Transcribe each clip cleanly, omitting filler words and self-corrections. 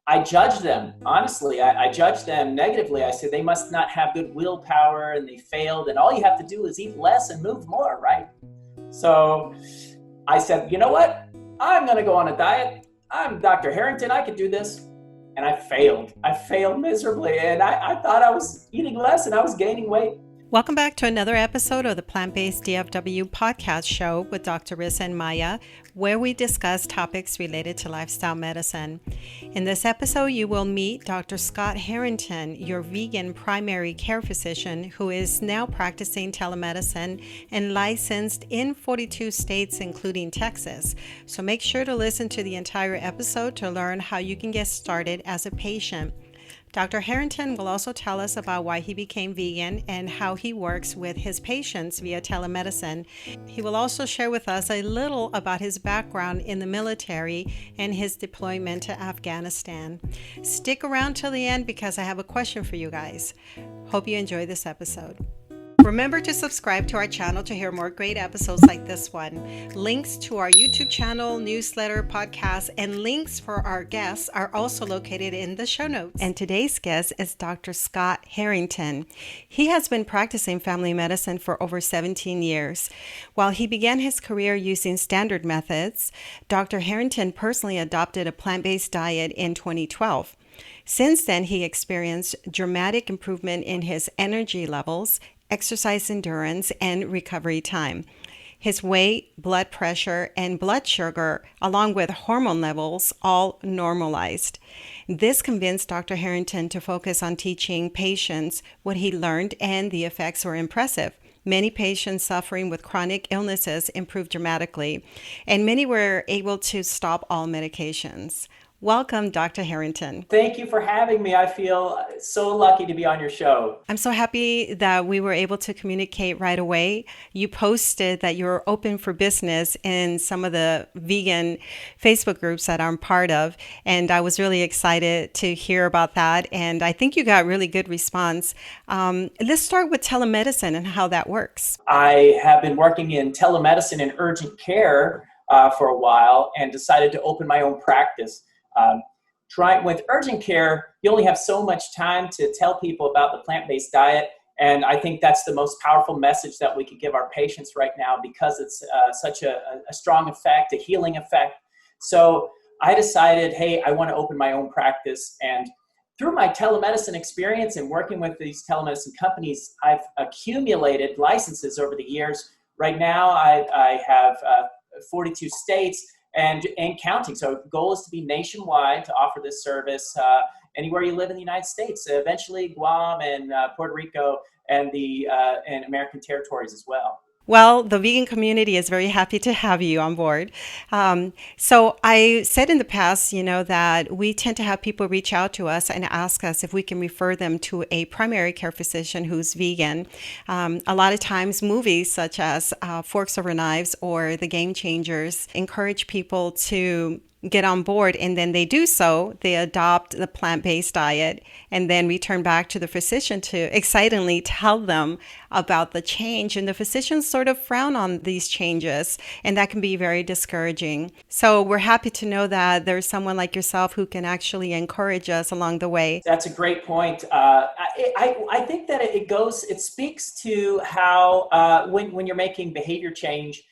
I judged them, honestly. I judged them negatively. I said they must not have good willpower and they failed, and all you have to do is eat less and move more, right? So I said, you know what? I'm going to go on a diet. I'm Dr. Harrington. I could do this. And I failed. I failed miserably. And I thought I was eating less and I was gaining weight. Welcome back to another episode of the PlantBased DFW podcast show with Dr. Riz and Maya, where we discuss topics related to lifestyle medicine. In this episode, you will meet Dr. Scott Harrington, your vegan primary care physician who is now practicing telemedicine and licensed in 42 states, including Texas. So make sure to listen to the entire episode to learn how you can get started as a patient. Dr. Harrington will also tell us about why he became vegan and how he works with his patients via telemedicine. He will also share with us a little about his background in the military and his deployment to Afghanistan. Stick around till the end because I have a question for you guys. Hope you enjoy this episode. Remember to subscribe to our channel to hear more great episodes like this one. Links to our YouTube channel, newsletter, podcast, and links for our guests are also located in the show notes. And today's guest is Dr. Scott Harrington. He has been practicing family medicine for over 17 years. While he began his career using standard methods, Dr. Harrington personally adopted a plant-based diet in 2012. Since then, he experienced dramatic improvement in his energy levels, exercise endurance, and recovery time. His weight, blood pressure, and blood sugar, along with hormone levels, all normalized. This convinced Dr. Harrington to focus on teaching patients what he learned, and the effects were impressive. Many patients suffering with chronic illnesses improved dramatically, and many were able to stop all medications. Welcome, Dr. Harrington. Thank you for having me. I feel so lucky to be on your show. I'm so happy that we were able to communicate right away. You posted that you're open for business in some of the vegan Facebook groups that I'm part of, and I was really excited to hear about that, and I think you got really good response. Let's start with telemedicine and how that works. I have been working in telemedicine and urgent care for a while and decided to open my own practice. With urgent care, you only have so much time to tell people about the plant-based diet, and I think that's the most powerful message that we could give our patients right now because it's such a strong effect, a healing effect. So I decided, hey, I want to open my own practice, and through my telemedicine experience and working with these telemedicine companies, I've accumulated licenses over the years. Right now, I have 42 states. And counting. So the goal is to be nationwide to offer this service anywhere you live in the United States, eventually Guam and Puerto Rico and the American territories as well. Well, the vegan community is very happy to have you on board. So I said in the past, that we tend to have people reach out to us and ask us if we can refer them to a primary care physician who's vegan. A lot of times movies such as Forks Over Knives or The Game Changers encourage people to get on board, and then they do so. They adopt the plant-based diet and then return back to the physician to excitingly tell them about the change. And the physicians sort of frown on these changes, and that can be very discouraging. So we're happy to know that there's someone like yourself who can actually encourage us along the way. That's a great point. I think that it speaks to how when you're making behavior change,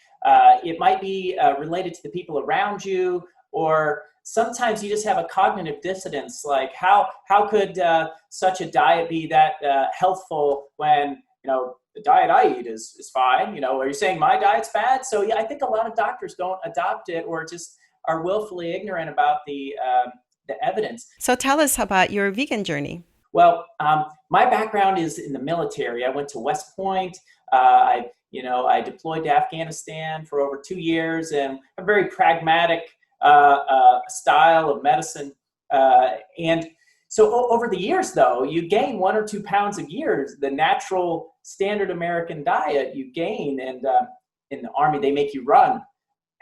it might be related to the people around you, or sometimes you just have a cognitive dissonance, like how could such a diet be that healthful when the diet I eat is fine? Are you saying my diet's bad? So yeah, I think a lot of doctors don't adopt it or just are willfully ignorant about the evidence. So tell us about your vegan journey. Well, my background is in the military. I went to West Point. I deployed to Afghanistan for over 2 years, and a very pragmatic style of medicine. And so over the years, though, you gain 1 or 2 pounds a year, the natural standard American diet you gain. And in the Army, they make you run.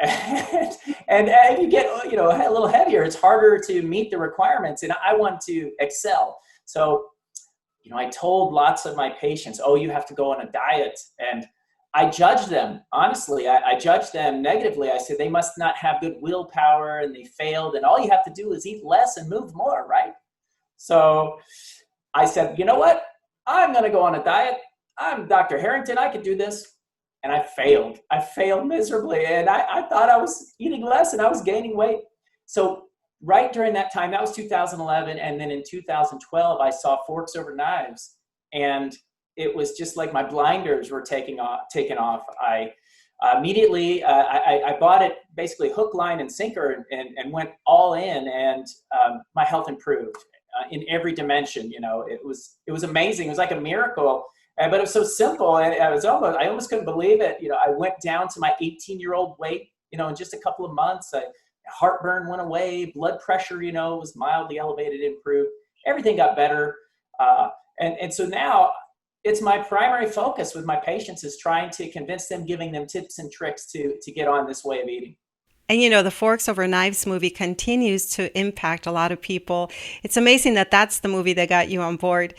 and you get a little heavier, it's harder to meet the requirements. And I want to excel. So, I told lots of my patients, oh, you have to go on a diet. And I judged them, honestly. I judged them negatively. I said, they must not have good willpower and they failed. And all you have to do is eat less and move more, right? So I said, you know what? I'm going to go on a diet. I'm Dr. Harrington. I could do this. And I failed. I failed miserably. And I thought I was eating less and I was gaining weight. So right during that time, that was 2011. And then in 2012, I saw Forks Over Knives. And it was just like my blinders were taken off. I immediately, I bought it basically hook, line, and sinker and went all in. And my health improved in every dimension. You know, it was amazing. It was like a miracle. But it was so simple, and I almost couldn't believe it. You know, I went down to my 18-year-old weight, you know, in just a couple of months. Heartburn went away, blood pressure, you know, was mildly elevated, improved. Everything got better. And so now it's my primary focus with my patients is trying to convince them, giving them tips and tricks to get on this way of eating. And you know, the Forks Over Knives movie continues to impact a lot of people. It's amazing that that's the movie that got you on board.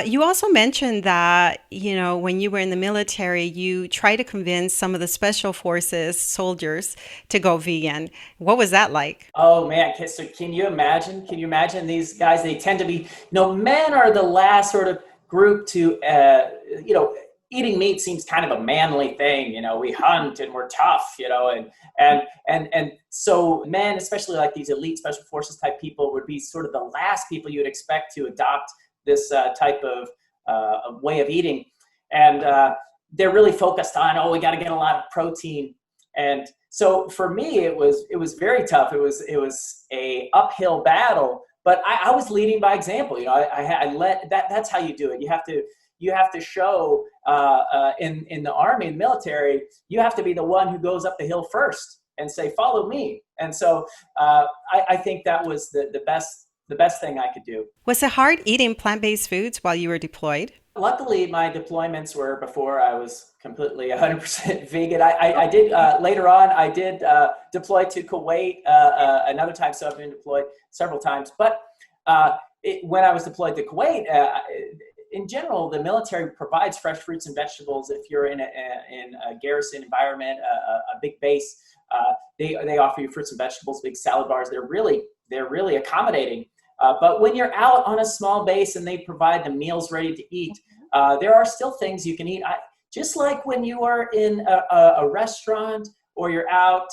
You also mentioned that, you know, when you were in the military, you tried to convince some of the special forces soldiers to go vegan. What was that like? Oh man, so can you imagine? Can you imagine these guys? They tend to be, you know, men are the last sort of group to, you know, eating meat seems kind of a manly thing. You know, we hunt and we're tough, you know, and so men, especially like these elite special forces type people, would be sort of the last people you would expect to adopt this type of way of eating. And they're really focused on, oh, we got to get a lot of protein. And so for me, it was very tough. It was a uphill battle, but I was leading by example. You know, I led that's how you do it. You have to show in the Army and military, you have to be the one who goes up the hill first and say, follow me. And so I think that was the best thing I could do. Was it hard eating plant-based foods while you were deployed? Luckily, my deployments were before I was completely 100% vegan. I did, later on, I did deploy to Kuwait another time, so I've been deployed several times. But when I was deployed to Kuwait, in general, the military provides fresh fruits and vegetables. If you're in a garrison environment, a big base, they offer you fruits and vegetables, big salad bars. They're really accommodating. But when you're out on a small base and they provide the meals ready to eat, there are still things you can eat. Just like when you are in a restaurant or you're out,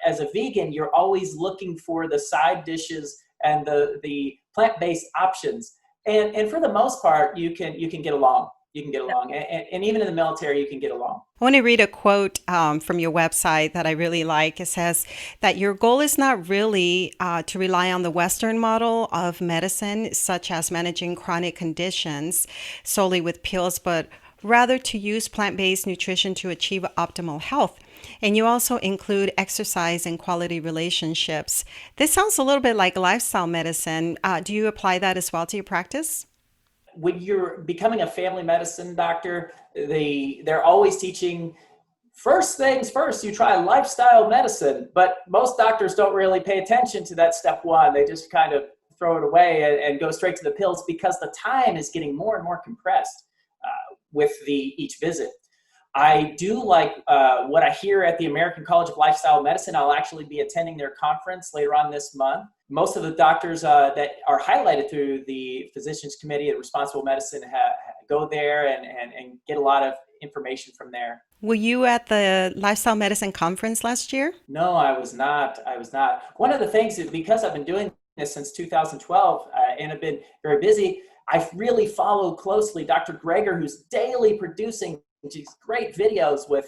as a vegan, you're always looking for the side dishes and the plant-based options. And for the most part, you can get along. You can get along. And even in the military, you can get along. I want to read a quote from your website that I really like. It says that your goal is not really to rely on the Western model of medicine, such as managing chronic conditions solely with pills, but rather to use plant-based nutrition to achieve optimal health. And you also include exercise and quality relationships. This sounds a little bit like lifestyle medicine. Do you apply that as well to your practice? When you're becoming a family medicine doctor, they're always teaching first things first, you try lifestyle medicine, but most doctors don't really pay attention to that step one. They just kind of throw it away and go straight to the pills because the time is getting more and more compressed with each visit. I do like what I hear at the American College of Lifestyle Medicine. I'll actually be attending their conference later on this month. Most of the doctors that are highlighted through the Physicians Committee of Responsible Medicine go there and get a lot of information from there. Were you at the Lifestyle Medicine conference last year? No, I was not. One of the things is because I've been doing this since 2012 and have been very busy, I really follow closely Dr. Greger, who's daily producing these great videos with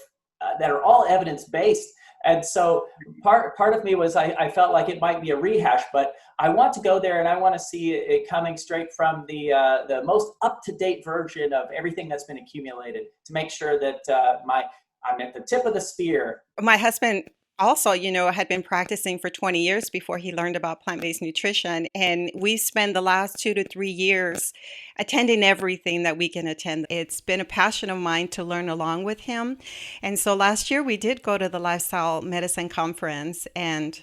that are all evidence-based. And so part of me was I felt like it might be a rehash, but I want to go there and I want to see it coming straight from the most up-to-date version of everything that's been accumulated to make sure that I'm at the tip of the spear. My husband also, had been practicing for 20 years before he learned about plant-based nutrition. And we spent the last 2 to 3 years attending everything that we can attend. It's been a passion of mine to learn along with him. And so last year we did go to the Lifestyle Medicine Conference, and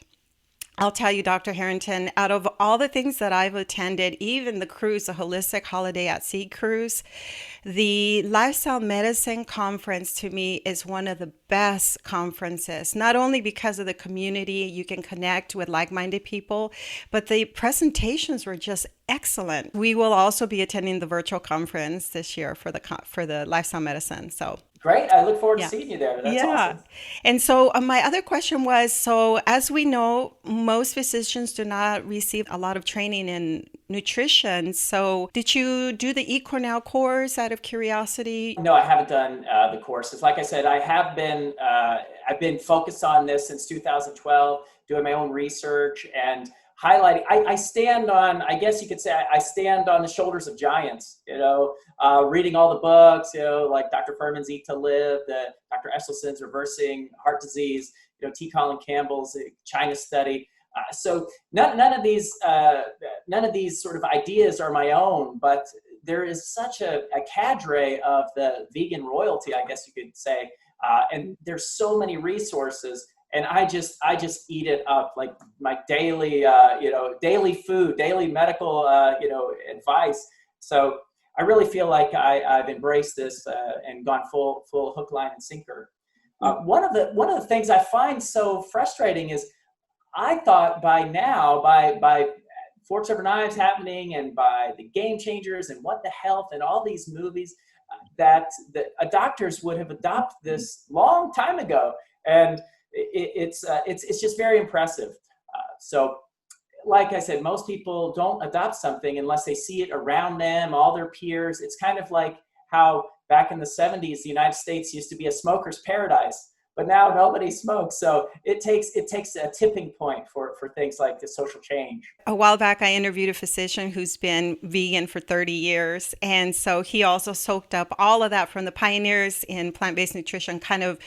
I'll tell you, Dr. Harrington, out of all the things that I've attended, even the cruise, the Holistic Holiday at Sea cruise, the Lifestyle Medicine Conference to me is one of the best conferences, not only because of the community, you can connect with like-minded people, but the presentations were just excellent. We will also be attending the virtual conference this year for the Lifestyle Medicine. So Great. I look forward to yeah. seeing you there. That's Yeah. awesome. And so my other question was, so as we know, most physicians do not receive a lot of training in nutrition. So did you do the eCornell course out of curiosity? No, I haven't done the courses. Like I said, I've been focused on this since 2012, doing my own research and highlighting. I stand on, I guess you could say, I stand on the shoulders of giants, reading all the books, like Dr. Furman's Eat to Live, Dr. Esselstyn's Reversing Heart Disease, T. Colin Campbell's China Study. So none of these sort of ideas are my own, but there is such a cadre of the vegan royalty, I guess you could say, and there's so many resources, and I just eat it up like my daily daily food, daily medical advice. So I really feel like I've embraced this and gone full hook, line, and sinker. One of the things I find so frustrating is I thought by now, by Forks Over Knives happening and by the Game Changers and What the Health and all these movies, that doctors would have adopted this long time ago, and it's just very impressive. So, like I said, most people don't adopt something unless they see it around them, all their peers. It's kind of like how back in the 70s, the United States used to be a smoker's paradise. But now nobody smokes. So it takes a tipping point for things like the social change. A while back, I interviewed a physician who's been vegan for 30 years. And so he also soaked up all of that from the pioneers in plant-based nutrition, kind of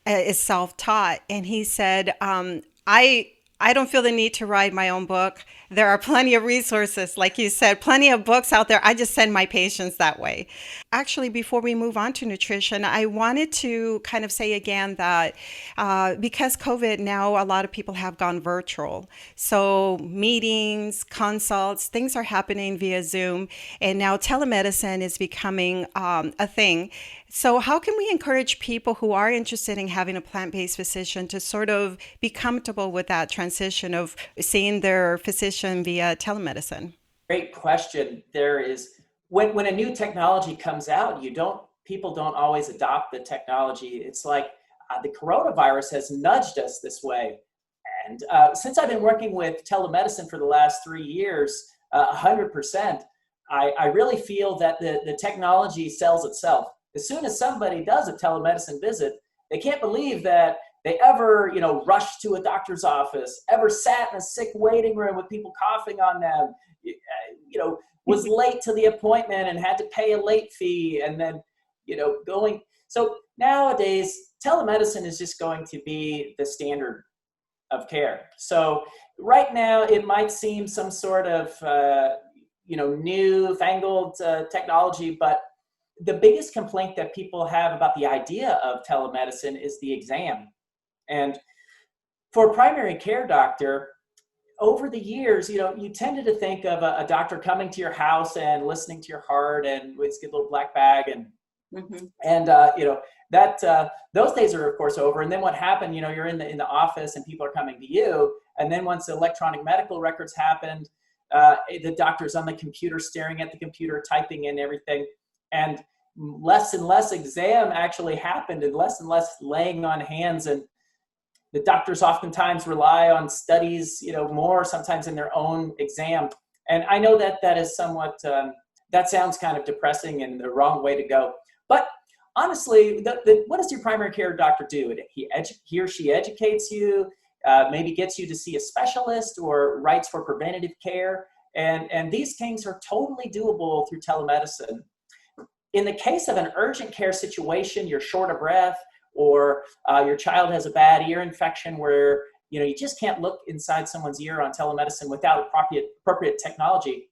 is self-taught. And he said, I don't feel the need to write my own book. There are plenty of resources, like you said, plenty of books out there. I just send my patients that way. Actually, before we move on to nutrition, I wanted to kind of say again that because COVID, now a lot of people have gone virtual. So meetings, consults, things are happening via Zoom. And now telemedicine is becoming a thing. So how can we encourage people who are interested in having a plant-based physician to sort of be comfortable with that transition of seeing their physician via telemedicine? Great question. There is when a new technology comes out, people don't always adopt the technology. It's like the coronavirus has nudged us this way. And since I've been working with telemedicine for the last 3 years, 100%, I really feel that the technology sells itself. As soon as somebody does a telemedicine visit, they can't believe that they ever, rushed to a doctor's office, ever sat in a sick waiting room with people coughing on them, was late to the appointment and had to pay a late fee, and then, going. So nowadays, telemedicine is just going to be the standard of care. So right now, it might seem some sort of, new-fangled technology, but the biggest complaint that people have about the idea of telemedicine is the exam. And for a primary care doctor, over the years, you tended to think of a doctor coming to your house and listening to your heart and with a little black bag and those days are of course over. And then what happened? You're in the office and people are coming to you. And then once the electronic medical records happened, the doctor's on the computer, staring at the computer, typing in everything. And less exam actually happened, and less laying on hands. And the doctors oftentimes rely on studies, more sometimes in their own exam. And I know that is somewhat, that sounds kind of depressing and the wrong way to go. But honestly, what does your primary care doctor do? He or she educates you, maybe gets you to see a specialist or writes for preventative care. And these things are totally doable through telemedicine. In the case of an urgent care situation, you're short of breath, or your child has a bad ear infection where you just can't look inside someone's ear on telemedicine without appropriate technology.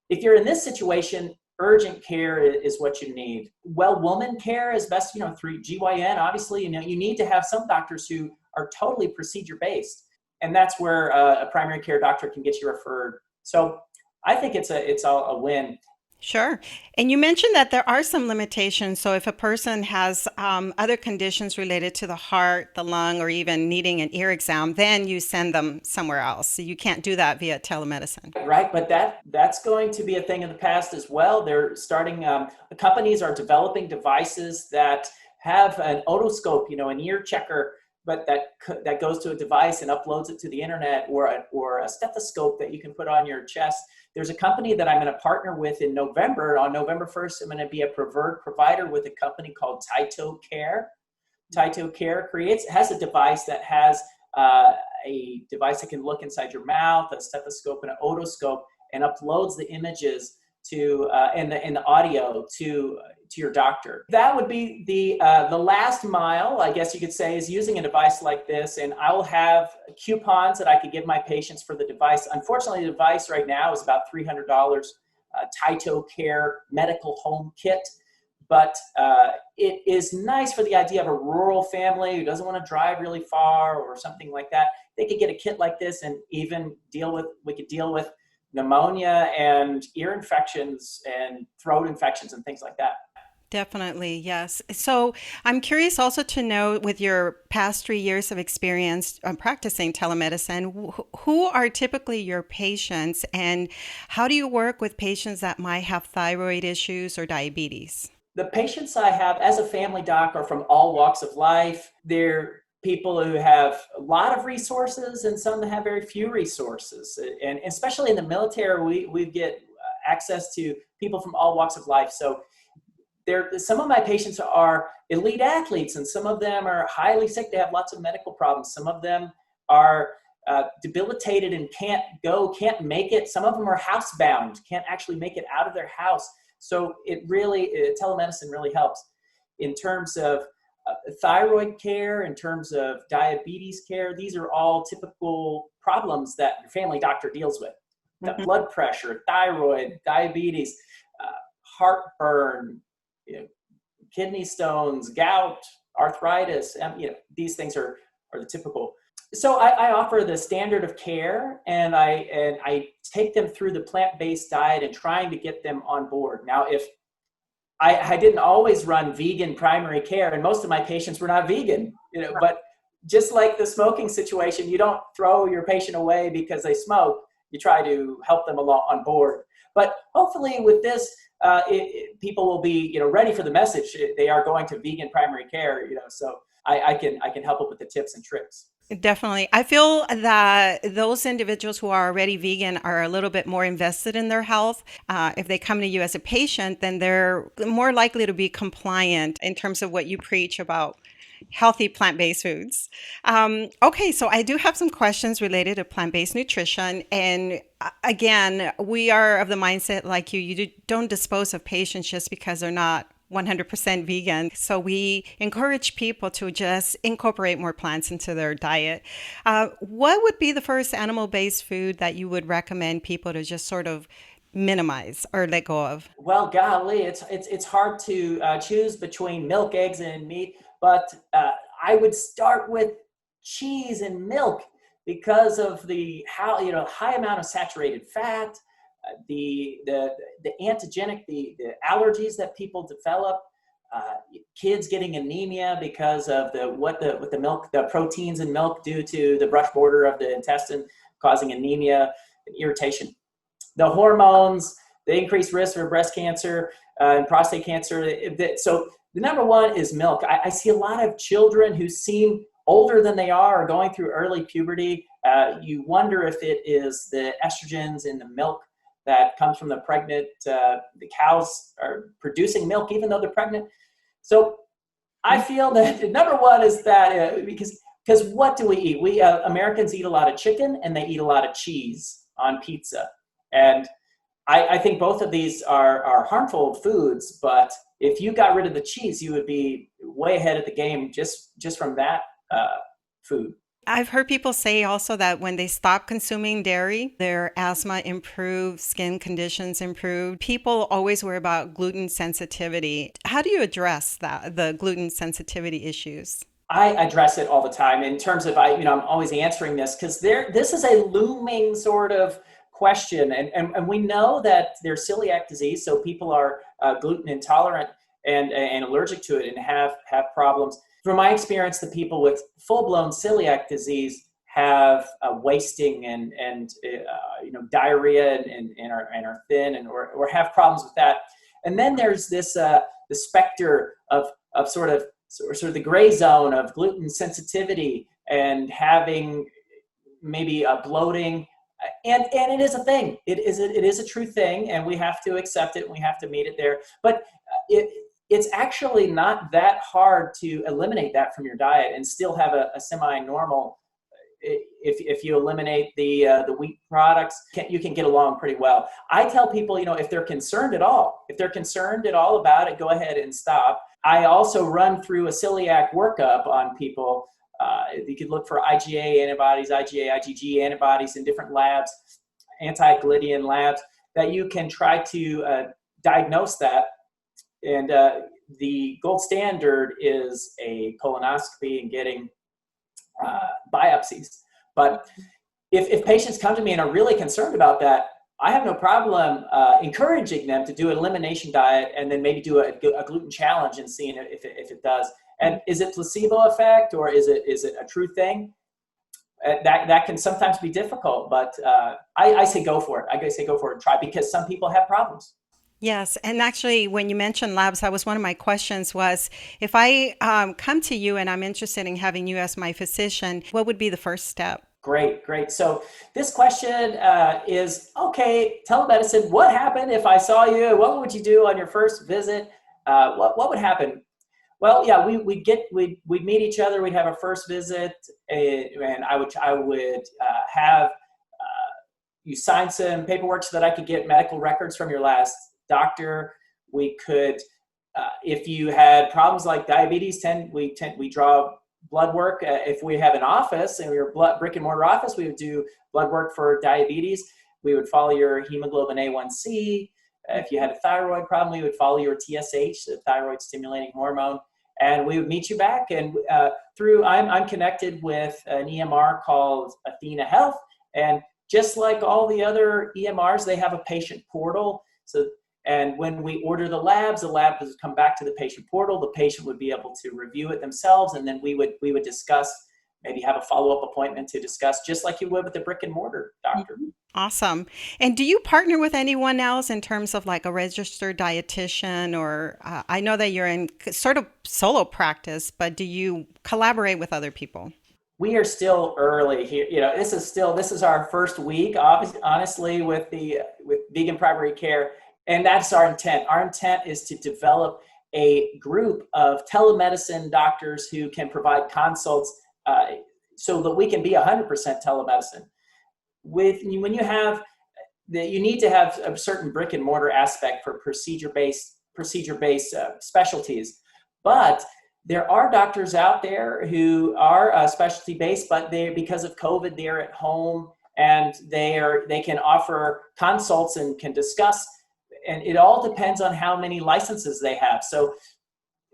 If you're in this situation, urgent care is what you need. Well, woman care is best, through GYN. Obviously, you need to have some doctors who are totally procedure based. and that's where a primary care doctor can get you referred. So I think it's a win. Sure. And you mentioned that there are some limitations. So if a person has other conditions related to the heart, the lung, or even needing an ear exam, then you send them somewhere else. So you can't do that via telemedicine. Right, but that's going to be a thing of the past as well. They're starting. The companies are developing devices that have an otoscope, an ear checker, but that goes to a device and uploads it to the internet, or a stethoscope that you can put on your chest. There's a company that I'm going to partner with in November. On November 1st, I'm going to be a preferred provider with a company called Taito Care. Taito Care has a device that has a device that can look inside your mouth, a stethoscope, and an otoscope, and uploads the images to and the audio to your doctor. That would be the last mile, I guess you could say, is using a device like this. And I'll have coupons that I could give my patients for the device. Unfortunately, the device right now is about $300. Taito Care Medical Home Kit. But it is nice for the idea of a rural family who doesn't want to drive really far or something like that. They could get a kit like this and even we could deal with pneumonia and ear infections and throat infections and things like that. Definitely, yes. So I'm curious also to know, with your past 3 years of experience practicing telemedicine, who are typically your patients, and how do you work with patients that might have thyroid issues or diabetes? The patients I have as a family doc are from all walks of life. They're people who have a lot of resources and some that have very few resources. And especially in the military, we get access to people from all walks of life. So some of my patients are elite athletes, and some of them are highly sick. They have lots of medical problems. Some of them are debilitated and can't make it. Some of them are housebound, can't actually make it out of their house. So telemedicine really helps in terms of thyroid care, in terms of diabetes care. These are all typical problems that your family doctor deals with. Mm-hmm. Blood pressure, thyroid, diabetes, heartburn, kidney stones, gout, arthritis. These things are the typical. So I offer the standard of care, and I take them through the plant-based diet and trying to get them on board. Now, if I didn't always run vegan primary care, and most of my patients were not vegan, but just like the smoking situation, you don't throw your patient away because they smoke. You try to help them along on board. But hopefully with this, people will be ready for the message. They are going to vegan primary care, so I can help them with the tips and tricks. Definitely. I feel that those individuals who are already vegan are a little bit more invested in their health. If they come to you as a patient, then they're more likely to be compliant in terms of what you preach about healthy plant-based foods. Okay, so I do have some questions related to plant-based nutrition. And again, we are of the mindset like you don't dispose of patients just because they're not 100% vegan. So we encourage people to just incorporate more plants into their diet. What would be the first animal-based food that you would recommend people to just sort of minimize or let go of? Well, golly, it's hard to choose between milk, eggs, and meat, but I would start with cheese and milk because of the high amount of saturated fat, the antigenic, the allergies that people develop, kids getting anemia because of what the milk, the proteins in milk do to the brush border of the intestine, causing anemia and irritation. The hormones, the increased risk for breast cancer and prostate cancer. So the number one is milk. I see a lot of children who seem older than they are or going through early puberty. You wonder if it is the estrogens in the milk that comes from the pregnant. The cows are producing milk even though they're pregnant. So I feel that number one is that because what do we eat? We Americans eat a lot of chicken and they eat a lot of cheese on pizza. And I think both of these are harmful foods, but if you got rid of the cheese, you would be way ahead of the game just from that food. I've heard people say also that when they stop consuming dairy, their asthma improved, skin conditions improved. People always worry about gluten sensitivity. How do you address the gluten sensitivity issues? I address it all the time in terms of, I'm always answering this because this is a looming sort of question. And we know that there's celiac disease, so people are gluten intolerant and allergic to it and have problems. From my experience, the people with full-blown celiac disease have wasting and diarrhea and are thin or have problems with that. And then there's this the specter of sort of the gray zone of gluten sensitivity and having maybe bloating, and it is a thing. It is a true thing, and we have to accept it. And we have to meet it there. But it's actually not that hard to eliminate that from your diet and still have a semi-normal. If you eliminate the wheat products, you can get along pretty well. I tell people, if they're concerned at all about it, go ahead and stop. I also run through a celiac workup on people. You could look for IgA antibodies, IgG antibodies in different labs, anti-Gluten labs, that you can try to diagnose that. And the gold standard is a colonoscopy and getting biopsies. But if patients come to me and are really concerned about that, I have no problem encouraging them to do an elimination diet and then maybe do a gluten challenge and seeing if it does. And is it placebo effect or is it a true thing? That can sometimes be difficult, but I say go for it. I say go for it and try, because some people have problems. Yes. And actually, when you mentioned labs, that was one of my questions was, if I come to you and I'm interested in having you as my physician, what would be the first step? Great. So this question is, okay, telemedicine, what happened if I saw you? What would you do on your first visit? What would happen? Well, yeah, we'd meet each other. We'd have a first visit, and I would have you sign some paperwork so that I could get medical records from your last doctor. We could, if you had problems like diabetes, we draw blood work. If we have an office and we were brick and mortar office, we would do blood work for diabetes. We would follow your hemoglobin A1C. If you had a thyroid problem, we would follow your TSH, the thyroid stimulating hormone, and we would meet you back. And I'm connected with an EMR called Athena Health, and just like all the other EMRs, they have a patient portal. And when we order the lab would come back to the patient portal. The patient would be able to review it themselves, and then we would discuss, maybe have a follow-up appointment to discuss, just like you would with a brick and mortar doctor. Awesome. And do you partner with anyone else in terms of like a registered dietitian, or I know that you're in sort of solo practice, but do you collaborate with other people? We are still early here. This is our first week, honestly, with vegan primary care. And that's our intent. Our intent is to develop a group of telemedicine doctors who can provide consults so that we can be 100% telemedicine. When you have you need to have a certain brick and mortar aspect for procedure-based specialties. But there are doctors out there who are specialty-based, but because of COVID, they're at home and they can offer consults and can discuss. And it all depends on how many licenses they have. So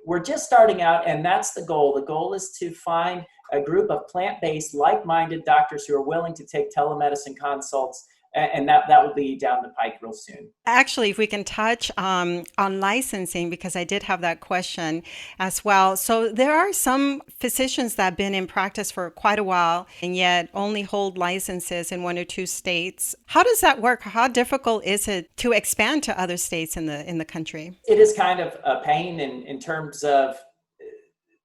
we're just starting out, and that's the goal. The goal is to find a group of plant-based, like-minded doctors who are willing to take telemedicine consults, and that will be down the pike real soon. Actually, if we can touch on licensing, because I did have that question as well. So there are some physicians that have been in practice for quite a while and yet only hold licenses in 1 or 2 states. How does that work? How difficult is it to expand to other states in the country? It is kind of a pain in terms of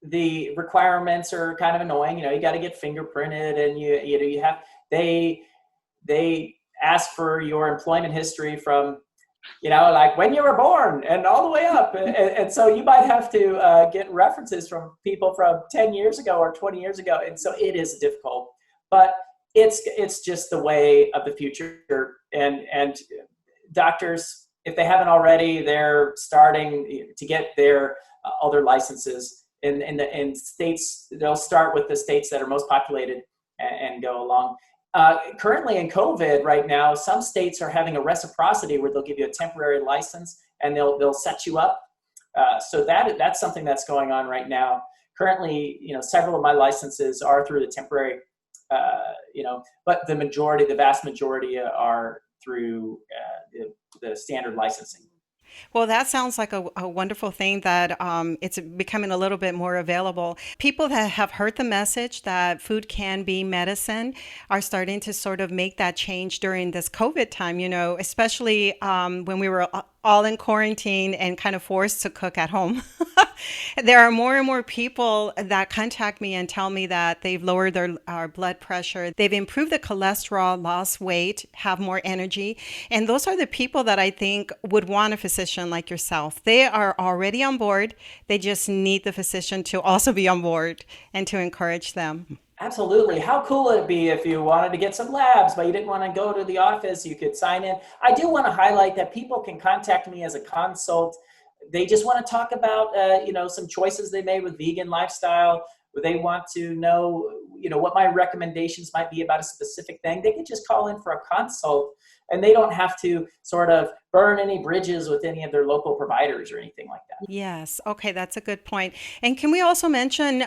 the requirements are kind of annoying. You got to get fingerprinted, and you have they ask for your employment history from, like when you were born and all the way up. And so you might have to get references from people from 10 years ago or 20 years ago. And so it is difficult, but it's just the way of the future. And doctors, if they haven't already, they're starting to get all their licenses in states. They'll start with the states that are most populated and go along. Currently in COVID right now, some states are having a reciprocity where they'll give you a temporary license and they'll set you up. So that's something that's going on right now. currently, several of my licenses are through the temporary, but the vast majority are through the standard licensing. Well, that sounds like a wonderful thing that it's becoming a little bit more available. People that have heard the message that food can be medicine are starting to sort of make that change during this COVID time, especially when we were all in quarantine and kind of forced to cook at home. There are more and more people that contact me and tell me that they've lowered their blood pressure, they've improved the cholesterol, lost weight, have more energy. And those are the people that I think would want a physician like yourself. They are already on board. They just need the physician to also be on board and to encourage them. Absolutely. How cool would it be if you wanted to get some labs, but you didn't want to go to the office? You could sign in. I do want to highlight that people can contact me as a consult. They just want to talk about, some choices they made with vegan lifestyle. They want to know, what my recommendations might be about a specific thing. They can just call in for a consult, and they don't have to sort of burn any bridges with any of their local providers or anything like that. Yes. Okay. That's a good point. And can we also mention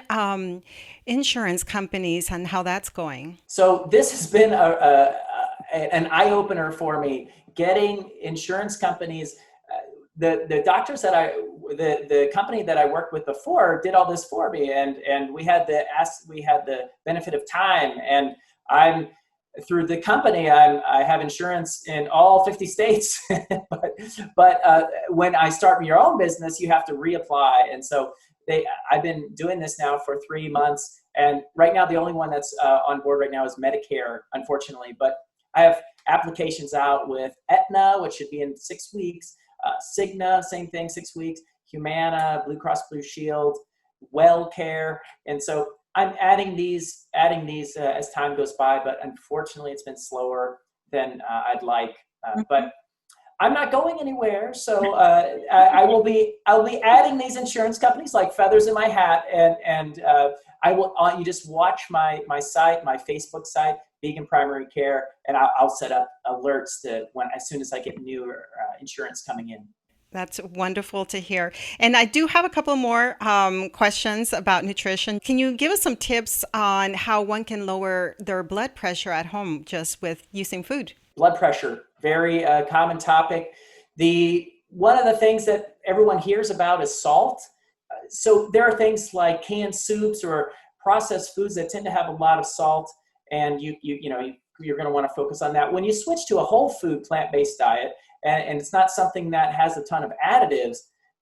insurance companies and how that's going? So this has been an eye-opener for me, getting insurance companies. The doctors the company that I worked with before did all this for me, and we had the benefit of time, and I'm through the company. I have insurance in all 50 states, but when I start your own business, you have to reapply, and so I've been doing this now for 3 months, and right now the only one that's on board right now is Medicare, unfortunately, but I have applications out with Aetna, which should be in 6 weeks. Cigna, same thing, 6 weeks. Humana, Blue Cross Blue Shield, WellCare, and so I'm adding these as time goes by. But unfortunately, it's been slower than I'd like. But I'm not going anywhere, so I'll be adding these insurance companies like feathers in my hat, and I will. You just watch my site, my Facebook site, Vegan Primary Care, and I'll set up alerts to as soon as I get new insurance coming in. That's wonderful to hear. And I do have a couple more questions about nutrition. Can you give us some tips on how one can lower their blood pressure at home just with using food? Blood pressure, very common topic. One of the things that everyone hears about is salt. So there are things like canned soups or processed foods that tend to have a lot of salt, and you're going to want to focus on that. When you switch to a whole food plant-based diet, and it's not something that has a ton of additives,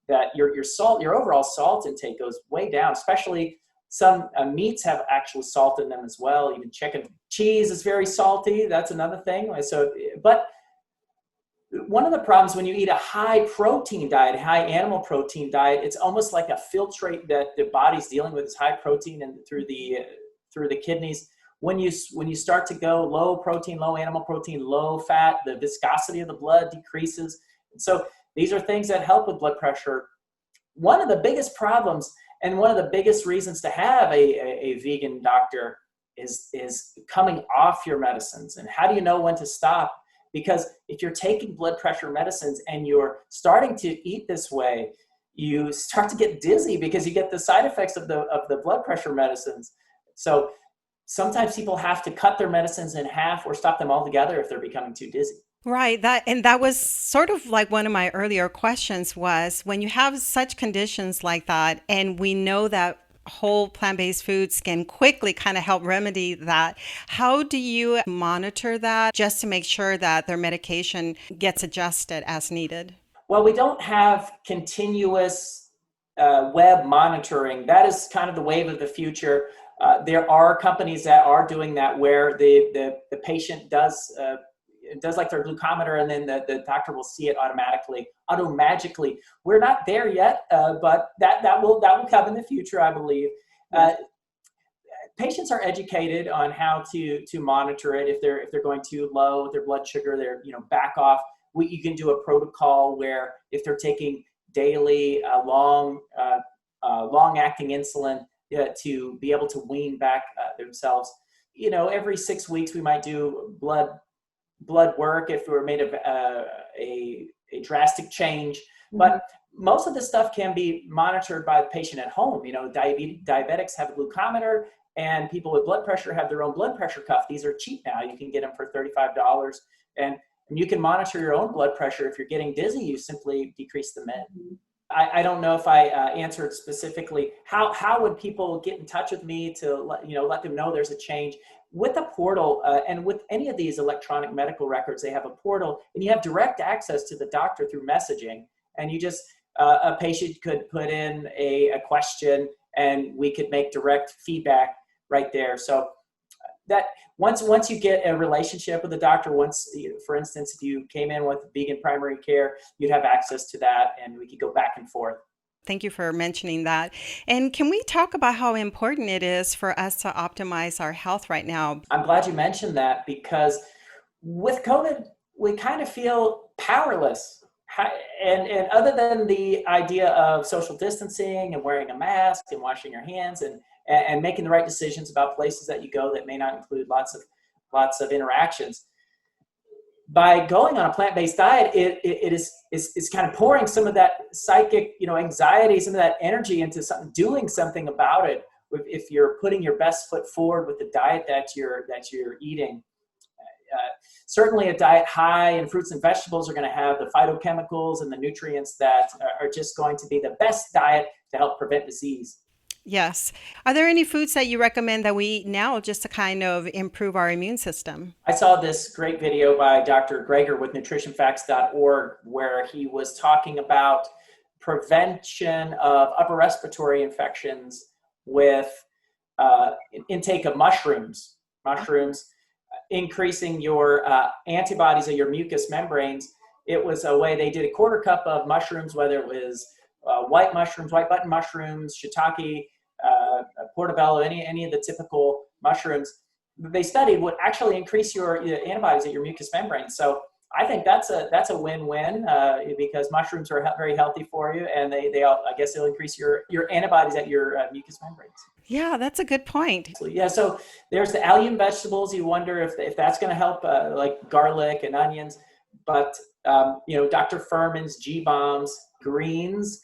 that your overall salt intake goes way down. Especially some meats have actual salt in them as well. Even chicken, cheese is very salty. That's another thing. So, but one of the problems when you eat a high protein diet, high animal protein diet, it's almost like a filtrate that the body's dealing with this high protein and through the kidneys. When you start to go low protein, low animal protein, low fat, the viscosity of the blood decreases. And so these are things that help with blood pressure. One of the biggest problems and one of the biggest reasons to have a vegan doctor is coming off your medicines. And how do you know when to stop? Because if you're taking blood pressure medicines and you're starting to eat this way, you start to get dizzy because you get the side effects of the blood pressure medicines. So sometimes people have to cut their medicines in half or stop them altogether if they're becoming too dizzy. Right. That was sort of like one of my earlier questions was when you have such conditions like that, and we know that whole plant-based foods can quickly kind of help remedy that. How do you monitor that just to make sure that their medication gets adjusted as needed? Well, we don't have continuous web monitoring. That is kind of the wave of the future. There are companies that are doing that where the patient does like their glucometer, and then the doctor will see it automagically. We're not there yet, but that will come in the future, I believe. Patients are educated on how to monitor it. If they're going too low with their blood sugar, they're back off. You can do a protocol where if they're taking daily long acting insulin, to be able to wean back themselves. Every 6 weeks we might do blood work if we're made of a drastic change. But most of this stuff can be monitored by the patient at home. Diabetics have a glucometer, and people with blood pressure have their own blood pressure cuff. These are cheap now. You can get them for $35, and you can monitor your own blood pressure. If you're getting dizzy, you simply decrease the med. I don't know if I answered specifically how would people get in touch with me to let them know there's a change. With a portal and with any of these electronic medical records, they have a portal, and you have direct access to the doctor through messaging. And you just a patient could put in a question, and we could make direct feedback right there. So that once you get a relationship with the doctor, for instance, if you came in with vegan primary care, you'd have access to that, and we could go back and forth. Thank you for mentioning that. And can we talk about how important it is for us to optimize our health right now? I'm glad you mentioned that, because with COVID, we kind of feel powerless. And other than the idea of social distancing and wearing a mask and washing your hands and making the right decisions about places that you go that may not include lots of interactions, by going on a plant-based diet, it is kind of pouring some of that psychic, anxiety, some of that energy into doing something about it. If you're putting your best foot forward with the diet that you're eating, certainly a diet high in fruits and vegetables are going to have the phytochemicals and the nutrients that are just going to be the best diet to help prevent disease. Yes. Are there any foods that you recommend that we eat now just to kind of improve our immune system? I saw this great video by Dr. Greger with nutritionfacts.org, where he was talking about prevention of upper respiratory infections with intake of mushrooms, increasing your antibodies of your mucous membranes. It was a way they did a quarter cup of mushrooms, whether it was white mushrooms, white button mushrooms, shiitake, portobello, any of the typical mushrooms. They studied would actually increase your antibodies at your mucous membrane. So I think that's a win-win because mushrooms are very healthy for you, and they'll increase your antibodies at your mucous membranes. Yeah, that's a good point. So there's the allium vegetables. You wonder if that's going to help, like garlic and onions. But Dr. Furman's G-bombs, greens,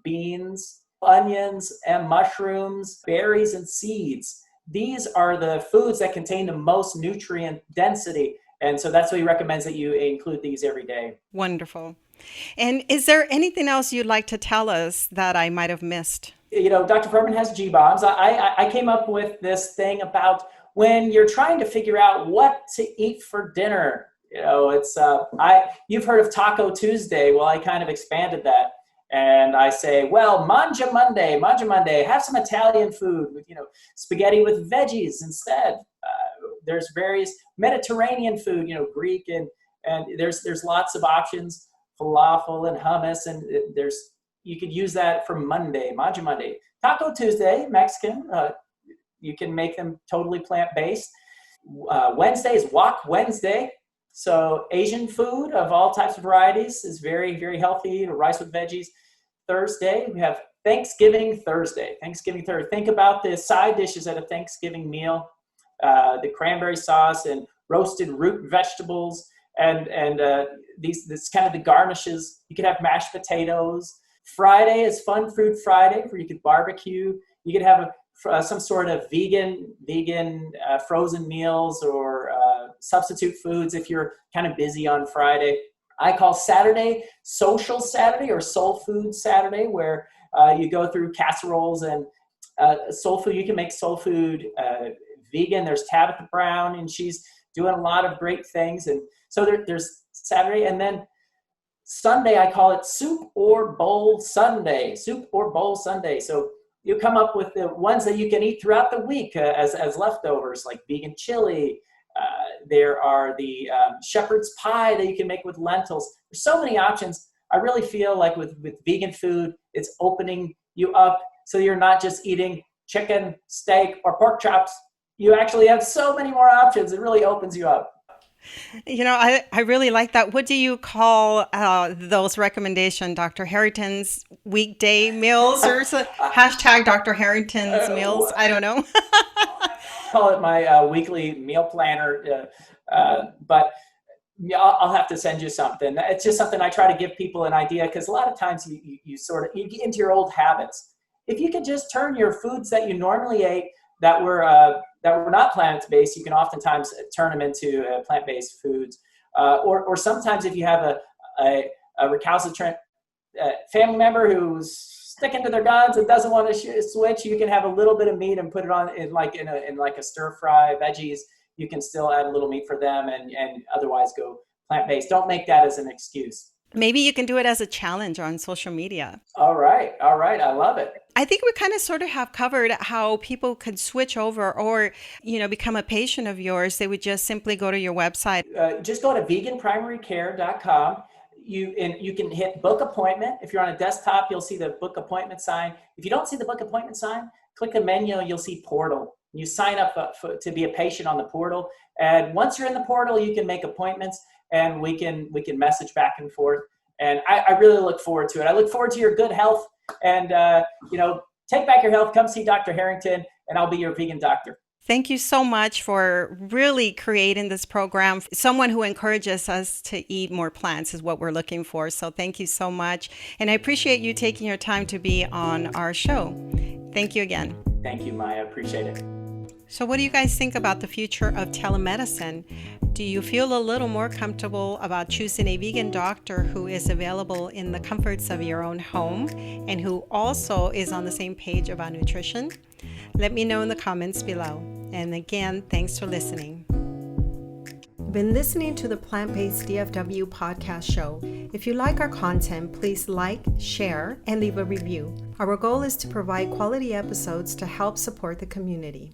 beans, onions, and mushrooms, berries, and seeds. These are the foods that contain the most nutrient density. And so that's what he recommends, that you include these every day. Wonderful. And is there anything else you'd like to tell us that I might have missed? Dr. Furman has G-bombs. I came up with this thing about when you're trying to figure out what to eat for dinner. You've heard of Taco Tuesday. Well, I kind of expanded that. And I say, well, Mangia Monday, have some Italian food with, spaghetti with veggies instead. There's various Mediterranean food, Greek, and there's lots of options, falafel and hummus, and you could use that for Monday, Mangia Monday. Taco Tuesday, Mexican, you can make them totally plant-based. Wednesday is Wok Wednesday. So Asian food of all types of varieties is very, very healthy. Rice with veggies. Thursday, we have Thanksgiving Thursday. Think about the side dishes at a Thanksgiving meal. The cranberry sauce and roasted root vegetables, and this kind of the garnishes. You could have mashed potatoes. Friday is Fun Food Friday, where you could barbecue. You could have some sort of vegan frozen meals or substitute foods if you're kind of busy on Friday. I call Saturday Social Saturday or Soul Food Saturday, where you go through casseroles and soul food. You can make soul food vegan. There's Tabitha Brown, and she's doing a lot of great things. And so there's Saturday, and then Sunday I call it Soup or Bowl Sunday. So you come up with the ones that you can eat throughout the week as leftovers, like vegan chili. There are the shepherd's pie that you can make with lentils. There's so many options. I really feel like with vegan food, it's opening you up so you're not just eating chicken, steak, or pork chops. You actually have so many more options. It really opens you up. I really like that. What do you call those recommendations, Dr. Harrington's weekday meals or hashtag Dr. Harrington's meals? I don't know. Call it my weekly meal planner. But Yeah, I'll have to send you something. It's just something I try to give people an idea, because a lot of times you get into your old habits. If you could just turn your foods that you normally ate that were not plant-based, you can oftentimes turn them into plant-based foods. Or sometimes if you have a recalcitrant family member who's sticking to their guns and doesn't want to switch, you can have a little bit of meat and put it on in like a stir fry veggies. You can still add a little meat for them and otherwise go plant-based. Don't make that as an excuse. Maybe you can do it as a challenge on social media. All right. I love it. I think we kind of sort of have covered how people could switch over or, become a patient of yours. They would just simply go to your website. Just go to veganprimarycare.com. You can hit book appointment. If you're on a desktop, you'll see the book appointment sign. If you don't see the book appointment sign, click the menu and you'll see portal. You sign up to be a patient on the portal. And once you're in the portal, you can make appointments and we can message back and forth. And I really look forward to it. I look forward to your good health and, take back your health. Come see Dr. Harrington and I'll be your vegan doctor. Thank you so much for really creating this program. Someone who encourages us to eat more plants is what we're looking for. So thank you so much. And I appreciate you taking your time to be on our show. Thank you again. Thank you, Maya. Appreciate it. So what do you guys think about the future of telemedicine? Do you feel a little more comfortable about choosing a vegan doctor who is available in the comforts of your own home and who also is on the same page about nutrition? Let me know in the comments below. And again, thanks for listening. You've been listening to the Plant-Based DFW podcast show. If you like our content, please like, share, and leave a review. Our goal is to provide quality episodes to help support the community.